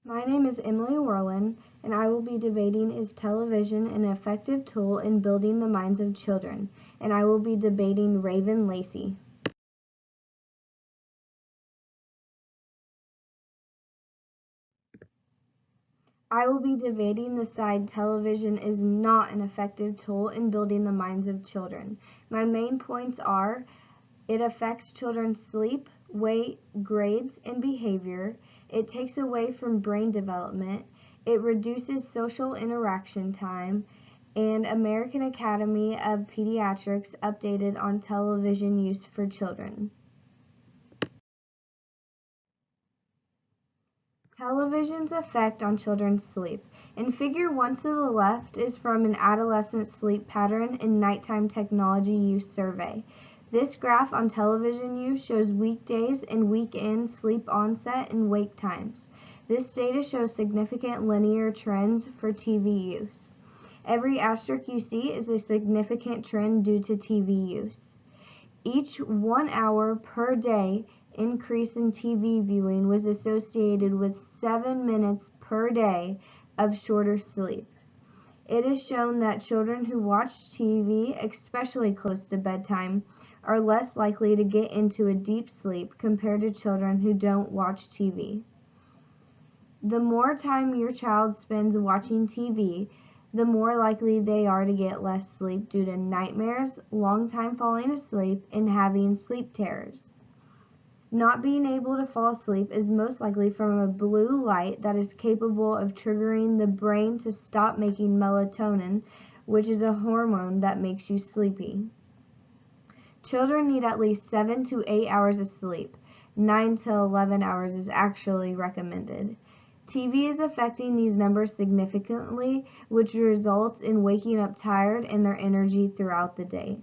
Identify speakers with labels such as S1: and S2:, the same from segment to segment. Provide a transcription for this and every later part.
S1: My name is Emily Worland, and I will be debating is television an effective tool in building the minds of children, and I will be debating Raven Lacey. I will be debating the side television is not an effective tool in building the minds of children. My main points are it affects children's sleep, weight, grades, and behavior. It takes away from brain development. It reduces social interaction time. And American Academy of Pediatrics updated on television use for children. Television's effect on children's sleep. In figure 1 to the left is from an adolescent sleep pattern and nighttime technology use survey. This graph on television use shows weekdays and weekend sleep onset and wake times. This data shows significant linear trends for TV use. Every asterisk you see is a significant trend due to TV use. Each 1 hour per day increase in TV viewing was associated with 7 minutes per day of shorter sleep. It is shown that children who watch TV, especially close to bedtime, are less likely to get into a deep sleep compared to children who don't watch TV. The more time your child spends watching TV, the more likely they are to get less sleep due to nightmares, long time falling asleep, and having sleep terrors. Not being able to fall asleep is most likely from a blue light that is capable of triggering the brain to stop making melatonin, which is a hormone that makes you sleepy. Children need at least 7 to 8 hours of sleep. 9 to 11 hours is actually recommended. TV is affecting these numbers significantly, which results in waking up tired and their energy throughout the day.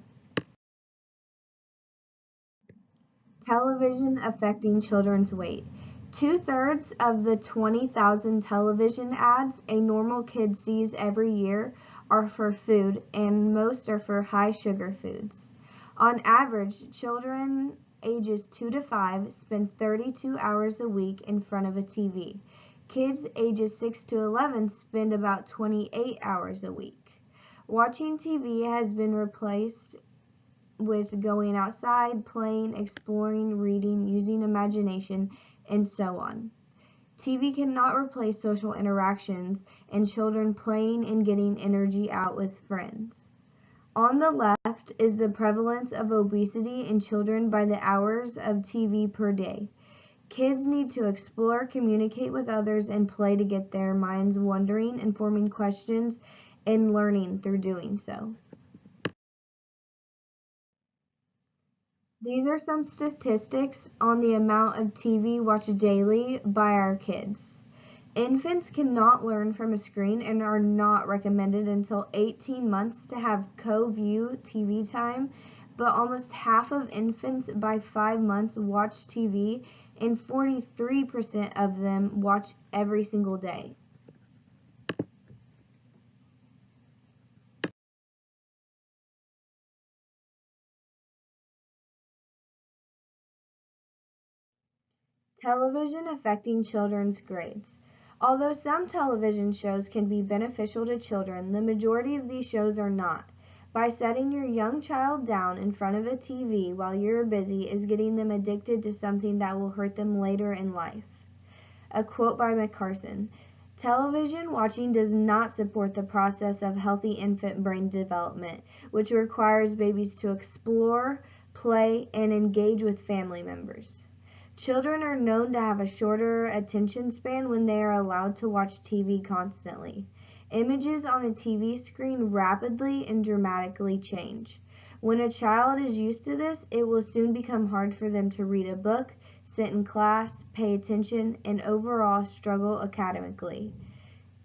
S1: Television affecting children's weight. 2/3 of the 20,000 television ads a normal kid sees every year are for food, and most are for high sugar foods. On average, children ages 2 to 5 spend 32 hours a week in front of a TV. Kids ages 6 to 11 spend about 28 hours a week. Watching TV has been replaced with going outside, playing, exploring, reading, using imagination, and so on. TV cannot replace social interactions and children playing and getting energy out with friends. On the left is the prevalence of obesity in children by the hours of TV per day. Kids need to explore, communicate with others, and play to get their minds wondering and forming questions and learning through doing so. These are some statistics on the amount of TV watched daily by our kids. Infants cannot learn from a screen and are not recommended until 18 months to have co-view TV time, but almost half of infants by 5 months watch TV and 43% of them watch every single day. Television affecting children's grades. Although some television shows can be beneficial to children, the majority of these shows are not. By setting your young child down in front of a TV while you're busy is getting them addicted to something that will hurt them later in life. A quote by McCarson: "Television watching does not support the process of healthy infant brain development, which requires babies to explore, play, and engage with family members." Children are known to have a shorter attention span when they are allowed to watch TV constantly. Images on a TV screen rapidly and dramatically change. When a child is used to this, it will soon become hard for them to read a book, sit in class, pay attention, and overall struggle academically.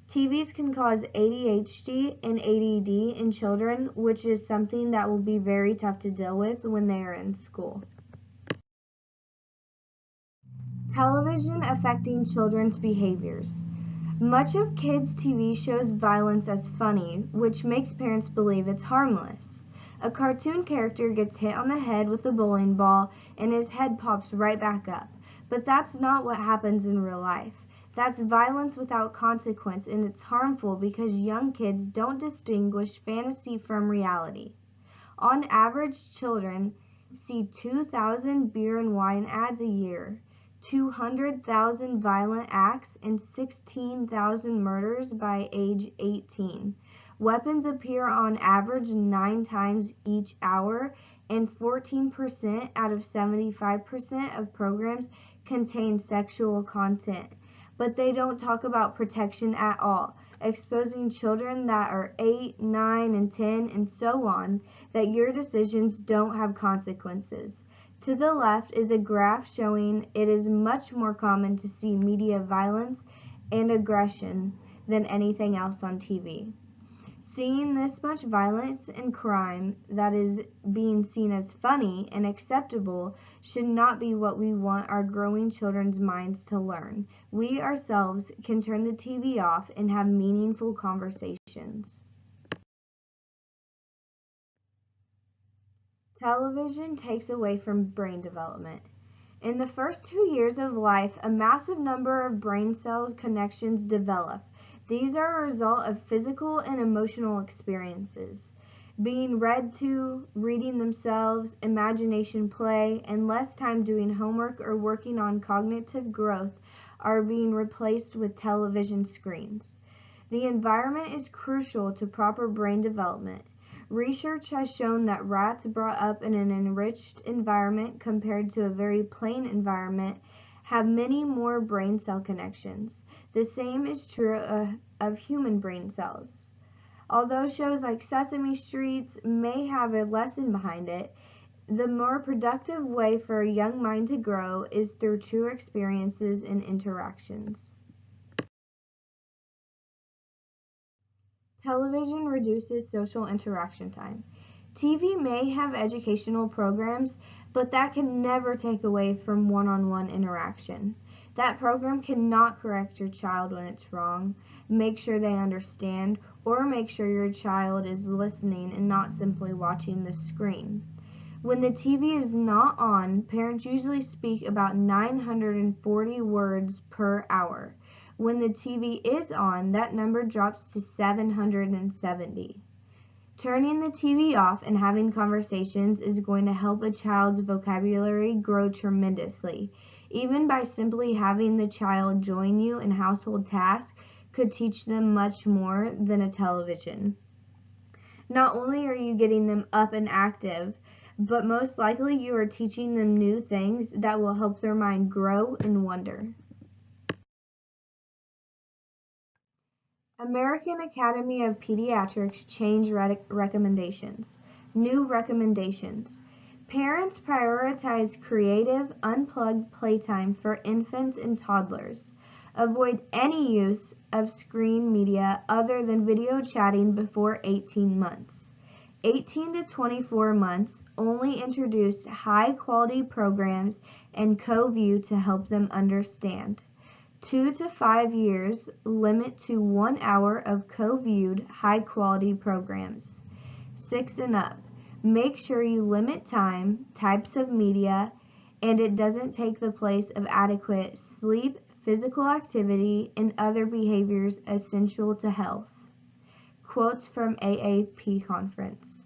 S1: TVs can cause ADHD and ADD in children, which is something that will be very tough to deal with when they are in school. Television affecting children's behaviors. Much of kids' TV shows violence as funny, which makes parents believe it's harmless. A cartoon character gets hit on the head with a bowling ball and his head pops right back up. But that's not what happens in real life. That's violence without consequence, and it's harmful because young kids don't distinguish fantasy from reality. On average, children see 2,000 beer and wine ads a year, 200,000 violent acts, and 16,000 murders by age 18. Weapons appear on average 9 times each hour, and 14% out of 75% of programs contain sexual content. But they don't talk about protection at all, exposing children that are 8, 9, and 10, and so on, that your decisions don't have consequences. To the left is a graph showing it is much more common to see media violence and aggression than anything else on TV. Seeing this much violence and crime that is being seen as funny and acceptable should not be what we want our growing children's minds to learn. We ourselves can turn the TV off and have meaningful conversations. Television takes away from brain development. In the first 2 years of life, a massive number of brain cell connections develop. These are a result of physical and emotional experiences. Being read to, reading themselves, imagination play, and less time doing homework or working on cognitive growth are being replaced with television screens. The environment is crucial to proper brain development. Research has shown that rats brought up in an enriched environment compared to a very plain environment have many more brain cell connections. The same is true of human brain cells. Although shows like Sesame Street may have a lesson behind it, the more productive way for a young mind to grow is through true experiences and interactions. Television reduces social interaction time. TV may have educational programs, but that can never take away from one-on-one interaction. That program cannot correct your child when it's wrong, make sure they understand, or make sure your child is listening and not simply watching the screen. When the TV is not on, parents usually speak about 940 words per hour. When the TV is on, that number drops to 770. Turning the TV off and having conversations is going to help a child's vocabulary grow tremendously. Even by simply having the child join you in household tasks could teach them much more than a television. Not only are you getting them up and active, but most likely you are teaching them new things that will help their mind grow and wonder. American Academy of Pediatrics changed recommendations. New recommendations. Parents prioritize creative, unplugged playtime for infants and toddlers. Avoid any use of screen media other than video chatting before 18 months. 18 to 24 months, only introduce high-quality programs and co-view to help them understand. 2 to 5 years, limit to 1 hour of co-viewed high-quality programs. 6 and up, make sure you limit time, types of media, and it doesn't take the place of adequate sleep, physical activity, and other behaviors essential to health. Quotes from AAP conference.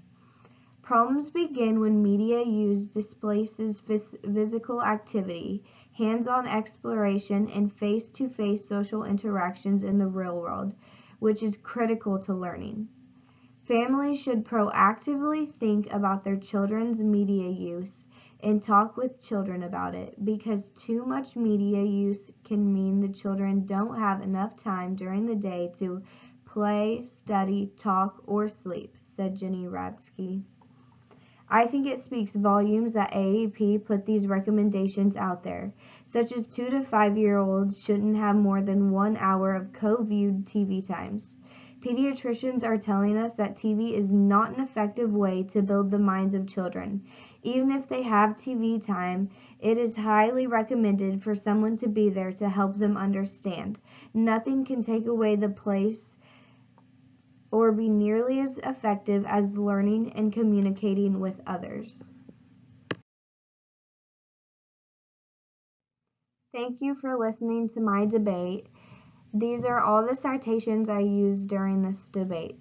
S1: Problems begin when media use displaces physical activity, hands-on exploration, and face-to-face social interactions in the real world, which is critical to learning. Families should proactively think about their children's media use and talk with children about it, because too much media use can mean the children don't have enough time during the day to play, study, talk, or sleep, said Jenny Radsky. I think it speaks volumes that AAP put these recommendations out there, such as 2 to 5-year-olds shouldn't have more than 1 hour of co-viewed TV times. Pediatricians are telling us that TV is not an effective way to build the minds of children. Even if they have TV time, it is highly recommended for someone to be there to help them understand. Nothing can take away the place or be nearly as effective as learning and communicating with others. Thank you for listening to my debate. These are all the citations I used during this debate.